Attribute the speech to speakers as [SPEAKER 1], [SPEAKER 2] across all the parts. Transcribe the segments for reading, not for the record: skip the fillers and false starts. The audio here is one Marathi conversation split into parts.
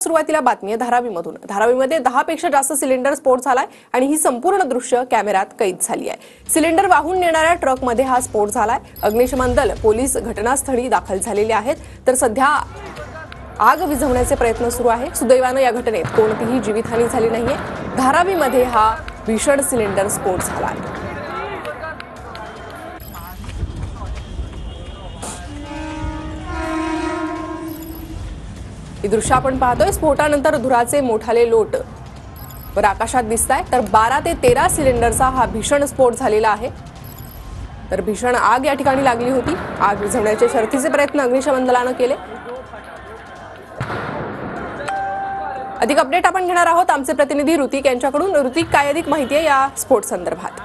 [SPEAKER 1] सुरुवातीला बातमी आहे धारावीमधून। धारावीमध्ये 10 पेक्षा जास्त सिलेंडर स्फोट झालाय आणि ही संपूर्ण दृश्य कॅमेऱ्यात कैद झाली आहे। सिलेंडर वाहून नेणाऱ्या ट्रकमध्ये हा स्फोट झालाय। अग्निशमन दल, पोलीस घटनास्थळी दाखल झालेले आहेत, तर सध्या आग विझवण्याचे प्रयत्न सुरू आहे। सुदैवाने या घटनेत कोणतीही जीवितहानी झाली नाहीये। धारावीमध्ये हा भीषण सिलेंडर स्फोट झाला आहे। ही दृश्य आपण पाहतोय। स्फोटानंतर धुराचे मोठाले लोट वर आकाशात दिसताय, तर 12 ते 13 सिलेंडरचा हा भीषण स्फोट झालेला आहे। तर भीषण आग या ठिकाणी लागली होती। आग विझवण्याचे शर्थीचे प्रयत्न अग्निशमन दलाने केले। अधिक अपडेट आपण घेणार आहोत आमचे प्रतिनिधी ऋतिक यांच्याकडून। ऋतिक, काय अधिक माहिती आहे या स्फोट संदर्भात?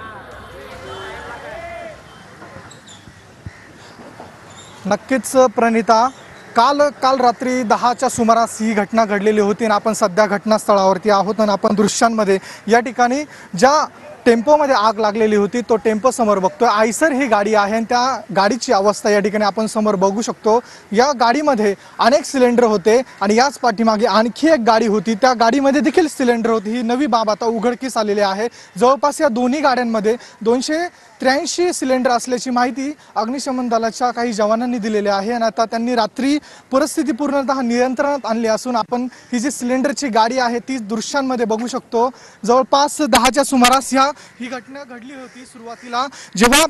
[SPEAKER 2] नक्कीच प्रणिता, काल रात्री 10च्या सुमारास ही घटना घडलेली होती आणि आपण सध्या घटनास्थळावरती आहोत आणि आपण दृश्यांमध्ये या ठिकाणी ज्या टेम्पोमध्ये आग लागलेली होती तो टेम्पो समोर बघतोय। आयसर ही गाडी आहे आणि त्या गाडीची अवस्था या ठिकाणी आपण समोर बघू शकतो। या गाडीमध्ये अनेक सिलेंडर होते आणि याच पाठीमागे आणखी एक गाडी होती, त्या गाडीमध्ये देखील सिलेंडर होती। ही नवी बाब आता उघडकीस आलेली आहे। जवळपास या दोन्ही गाड्यांमध्ये 283 सिलेंडर असल्याची माहिती अग्निशमन दलाच्या काही जवानांनी दिलेली आहे आणि आता त्यांनी रात्री परिस्थिती पूर्णतः नियंत्रणात आणली असून आपण ही जी सिलेंडरची गाडी आहे ती दृश्यांमध्ये बघू शकतो। जवळपास 10च्या सुमारास ही घटना घडली होती। सुरुवातीला जेव्हा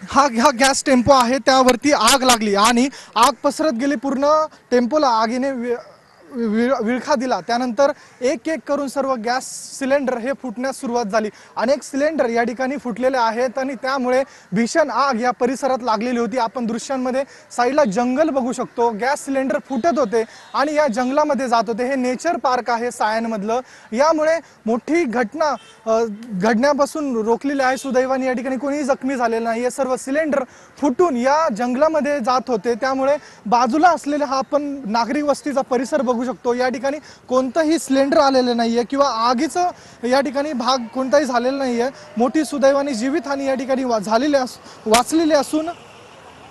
[SPEAKER 2] हा गॅस टेम्पो आहे त्यावरती आग लागली आणि आग पसरत गेली, पूर्ण टेम्पोला आगीने विळखा दिला। त्यानंतर एक एक करून सर्व गॅस सिलेंडर हे फुटण्यास सुरुवात झाली। अनेक सिलेंडर या ठिकाणी फुटलेले आहेत आणि त्यामुळे भीषण आग या परिसरात लागलेली होती। आपण दृश्यांमध्ये साईडला जंगल बघू शकतो। गॅस सिलेंडर फुटत होते आणि या जंगलामध्ये जात होते। हे नेचर पार्क आहे सायनमधलं, यामुळे मोठी घटना घडण्यापासून रोखलेली आहे। सुदैवाने या ठिकाणी कोणीही जखमी झालेलं नाही। हे सर्व सिलेंडर फुटून या जंगलामध्ये जात होते, त्यामुळे बाजूला असलेला हा आपण नागरिक वस्तीचा परिसर बघू शकतो। या ठिकाणी कोणतंही सिलेंडर आलेलं नाहीये किंवा आगीचं या ठिकाणी भाग कोणताही झालेला नाहीये। मोठी सुदैवाने जीवितहानी या ठिकाणी वाचलेली असून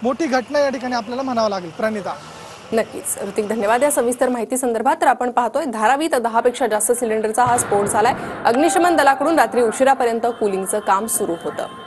[SPEAKER 2] मोठी घटना या ठिकाणी आपल्याला म्हणावं लागेल। प्रणिता,
[SPEAKER 1] नक्कीच ऋतिक, धन्यवाद या सविस्तर माहिती संदर्भात। तर आपण पाहतोय धारावीत 10 पेक्षा जास्त सिलेंडरचा हा स्फोट झालाय। अग्निशमन दलाकडून रात्री उशिरापर्यंत कूलिंगचं काम सुरू होतं।